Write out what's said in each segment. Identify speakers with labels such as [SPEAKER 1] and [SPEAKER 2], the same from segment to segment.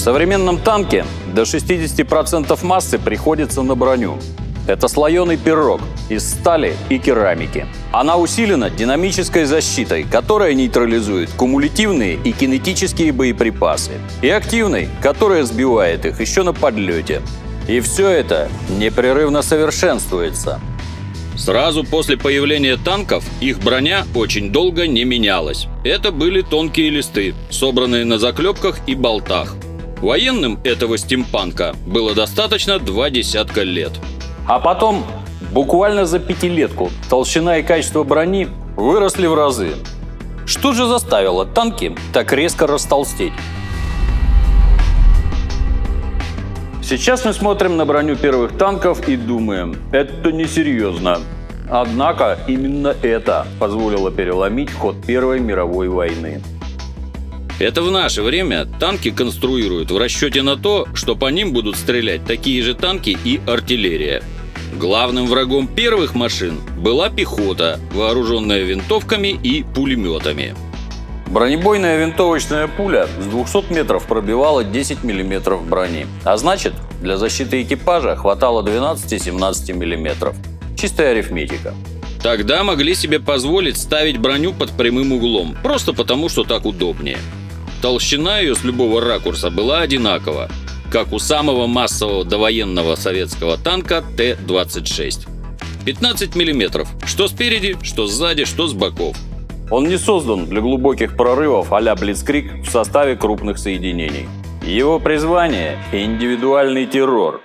[SPEAKER 1] современном танке до 60% массы приходится на броню. Это слоеный пирог из стали и керамики. Она усилена динамической защитой, которая нейтрализует кумулятивные и кинетические боеприпасы, и активной, которая сбивает их еще на подлете. И все это непрерывно совершенствуется.
[SPEAKER 2] Сразу после появления танков их броня очень долго не менялась. Это были тонкие листы, собранные на заклепках и болтах. Военным этого стимпанка было достаточно 20 лет.
[SPEAKER 1] А потом, буквально за пятилетку, толщина и качество брони выросли в разы. Что же заставило танки так резко растолстеть? Сейчас мы смотрим на броню первых танков и думаем, это несерьезно. Однако именно это позволило переломить ход Первой мировой войны.
[SPEAKER 2] Это в наше время танки конструируют в расчете на то, что по ним будут стрелять такие же танки и артиллерия. Главным врагом первых машин была пехота, вооруженная винтовками и пулеметами.
[SPEAKER 1] Бронебойная винтовочная пуля с 200 метров пробивала 10 мм брони. А значит, для защиты экипажа хватало 12-17 мм. Чистая арифметика.
[SPEAKER 2] Тогда могли себе позволить ставить броню под прямым углом, просто потому, что так удобнее. Толщина ее с любого ракурса была одинакова, как у самого массового довоенного советского танка Т-26. 15 мм, что спереди, что сзади, что с боков.
[SPEAKER 1] Он не создан для глубоких прорывов а-ля Блицкриг в составе крупных соединений. Его призвание – индивидуальный террор.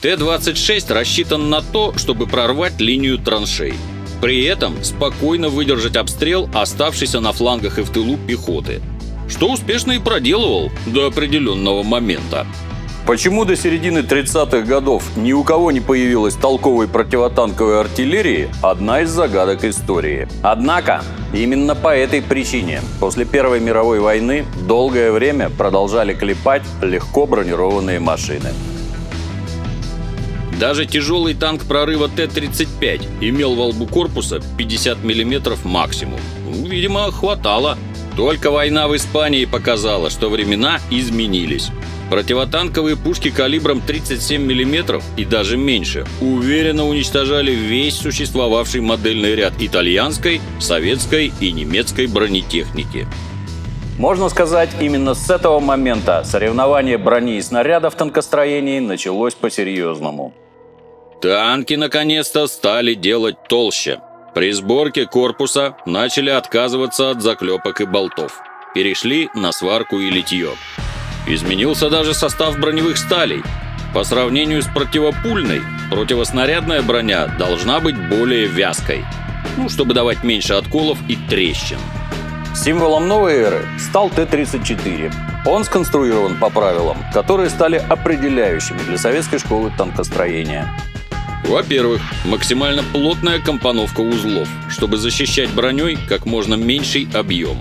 [SPEAKER 2] Т-26 рассчитан на то, чтобы прорвать линию траншей. При этом спокойно выдержать обстрел оставшейся на флангах и в тылу пехоты. Что успешно и проделывал до определенного момента.
[SPEAKER 1] Почему до середины 30-х годов ни у кого не появилось толковой противотанковой артиллерии – одна из загадок истории. Однако, именно по этой причине после Первой мировой войны долгое время продолжали клепать легко бронированные машины.
[SPEAKER 2] Даже тяжелый танк прорыва Т-35 имел во лбу корпуса 50 мм максимум. Видимо, хватало. Только война в Испании показала, что времена изменились. Противотанковые пушки калибром 37 мм и даже меньше уверенно уничтожали весь существовавший модельный ряд итальянской, советской и немецкой бронетехники.
[SPEAKER 1] Можно сказать, именно с этого момента соревнование брони и снарядов в танкостроении началось по-серьезному.
[SPEAKER 2] Танки наконец-то стали делать толще. При сборке корпуса начали отказываться от заклепок и болтов. Перешли на сварку и литье. Изменился даже состав броневых сталей. По сравнению с противопульной, противоснарядная броня должна быть более вязкой, чтобы давать меньше отколов и трещин.
[SPEAKER 1] Символом новой эры стал Т-34. Он сконструирован по правилам, которые стали определяющими для советской школы танкостроения.
[SPEAKER 2] Во-первых, максимально плотная компоновка узлов, чтобы защищать броней как можно меньший объем.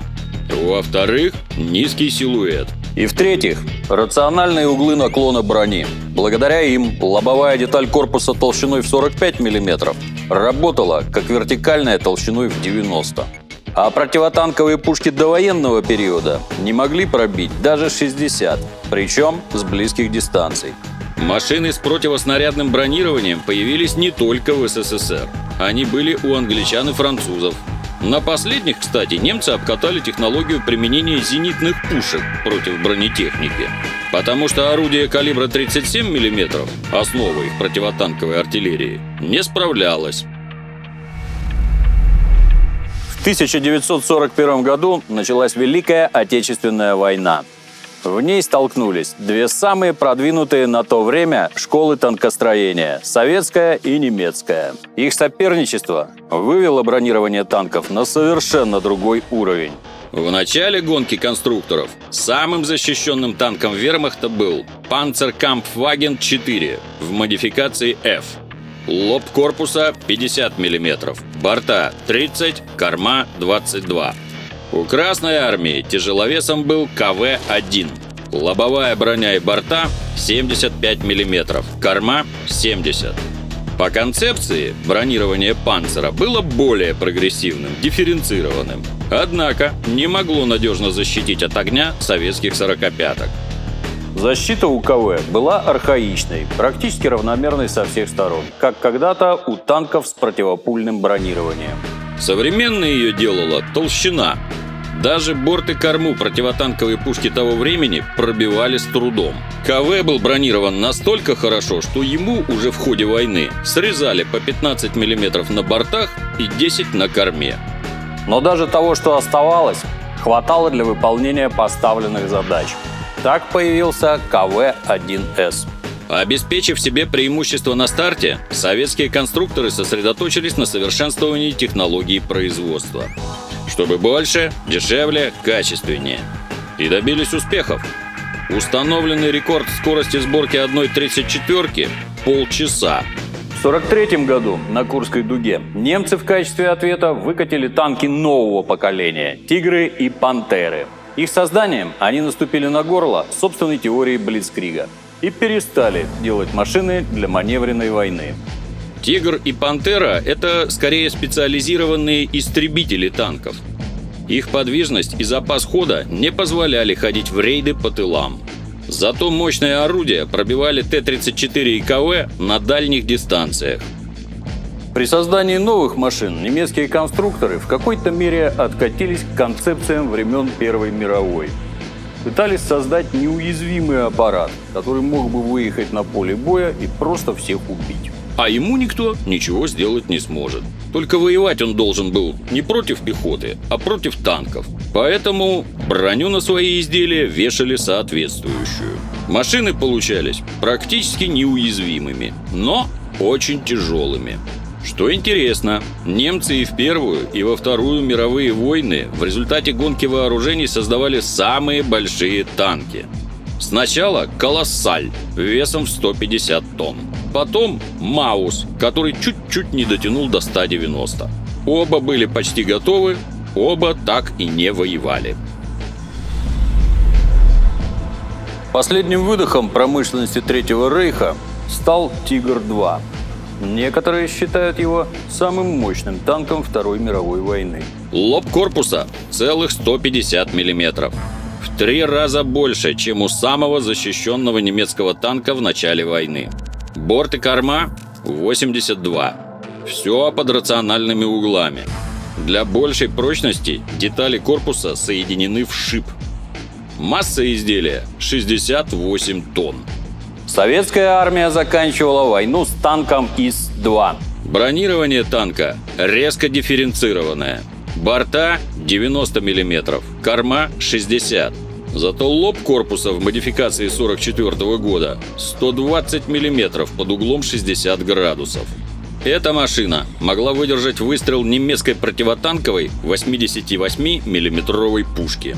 [SPEAKER 2] Во-вторых, низкий силуэт.
[SPEAKER 1] И в-третьих, рациональные углы наклона брони. Благодаря им лобовая деталь корпуса толщиной в 45 мм работала как вертикальная толщиной в 90. А противотанковые пушки довоенного периода не могли пробить даже 60, причем с близких дистанций.
[SPEAKER 2] Машины с противоснарядным бронированием появились не только в СССР. Они были у англичан и французов. На последних, кстати, немцы обкатали технологию применения зенитных пушек против бронетехники. Потому что орудие калибра 37 мм, основа их противотанковой артиллерии, не справлялось.
[SPEAKER 1] В 1941 году началась Великая Отечественная война. В ней столкнулись две самые продвинутые на то время школы танкостроения – советская и немецкая. Их соперничество вывело бронирование танков на совершенно другой уровень.
[SPEAKER 2] В начале гонки конструкторов самым защищенным танком вермахта был Panzerkampfwagen-4 в модификации F. Лоб корпуса 50 мм, борта 30, корма 22. У Красной армии тяжеловесом был КВ-1. Лобовая броня и борта 75 мм, корма 70. По концепции бронирование «Панцера» было более прогрессивным, дифференцированным. Однако не могло надежно защитить от огня советских сорокопяток.
[SPEAKER 1] Защита у КВ была архаичной, практически равномерной со всех сторон, как когда-то у танков с противопульным бронированием.
[SPEAKER 2] Современной ее делала толщина. Даже борт и корму противотанковые пушки того времени пробивали с трудом. КВ был бронирован настолько хорошо, что ему уже в ходе войны срезали по 15 мм на бортах и 10 на корме.
[SPEAKER 1] Но даже того, что оставалось, хватало для выполнения поставленных задач. Так появился КВ-1С.
[SPEAKER 2] Обеспечив себе преимущество на старте, советские конструкторы сосредоточились на совершенствовании технологий производства. Чтобы больше, дешевле, качественнее. И добились успехов. Установленный рекорд скорости сборки 1/34 – полчаса.
[SPEAKER 1] В 1943 году на Курской дуге немцы в качестве ответа выкатили танки нового поколения – «Тигры» и «Пантеры». Их созданием они наступили на горло собственной теории Блицкрига и перестали делать машины для маневренной войны.
[SPEAKER 2] «Тигр» и «Пантера» — это скорее специализированные истребители танков. Их подвижность и запас хода не позволяли ходить в рейды по тылам. Зато мощные орудия пробивали Т-34 и КВ на дальних дистанциях.
[SPEAKER 1] При создании новых машин немецкие конструкторы в какой-то мере откатились к концепциям времен Первой мировой. Пытались создать неуязвимый аппарат, который мог бы выехать на поле боя и просто всех убить.
[SPEAKER 2] А ему никто ничего сделать не сможет. Только воевать он должен был не против пехоты, а против танков. Поэтому броню на свои изделия вешали соответствующую. Машины получались практически неуязвимыми, но очень тяжелыми. Что интересно, немцы и в Первую, и во Вторую мировые войны в результате гонки вооружений создавали самые большие танки. Сначала «Колоссаль» весом в 150 тонн. Потом «Маус», который чуть-чуть не дотянул до 190. Оба были почти готовы, оба так и не воевали.
[SPEAKER 1] Последним выдохом промышленности Третьего Рейха стал «Тигр-2». Некоторые считают его самым мощным танком Второй мировой войны.
[SPEAKER 2] Лоб корпуса целых 150 мм. В 3 раза больше, чем у самого защищенного немецкого танка в начале войны. Борт и корма 82. Все под рациональными углами. Для большей прочности детали корпуса соединены в шип. Масса изделия 68 тонн.
[SPEAKER 1] Советская армия заканчивала войну с танком ИС-2.
[SPEAKER 2] Бронирование танка резко дифференцированное. Борта 90 мм, корма 60. Зато лоб корпуса в модификации 1944 года 120 мм под углом 60 градусов. Эта машина могла выдержать выстрел немецкой противотанковой 88 миллиметровой пушки.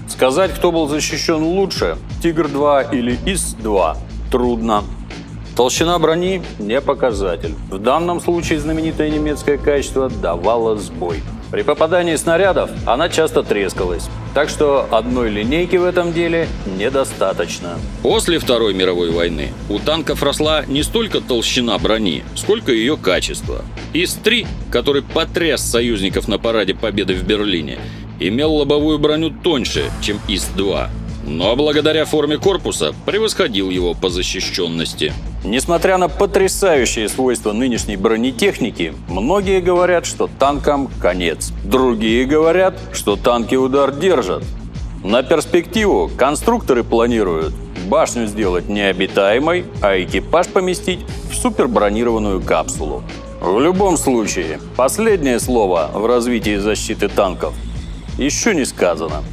[SPEAKER 1] Сказать, кто был защищен лучше, Тигр-2 или ИС-2, трудно. Толщина брони – не показатель. В данном случае знаменитое немецкое качество давало сбой. При попадании снарядов она часто трескалась. Так что одной линейки в этом деле недостаточно.
[SPEAKER 2] После Второй мировой войны у танков росла не столько толщина брони, сколько ее качество. ИС-3, который потряс союзников на параде Победы в Берлине, имел лобовую броню тоньше, чем ИС-2. Но благодаря форме корпуса превосходил его по защищенности.
[SPEAKER 1] Несмотря на потрясающие свойства нынешней бронетехники, многие говорят, что танкам конец. Другие говорят, что танки удар держат. На перспективу конструкторы планируют башню сделать необитаемой, а экипаж поместить в супербронированную капсулу. В любом случае, последнее слово в развитии защиты танков еще не сказано.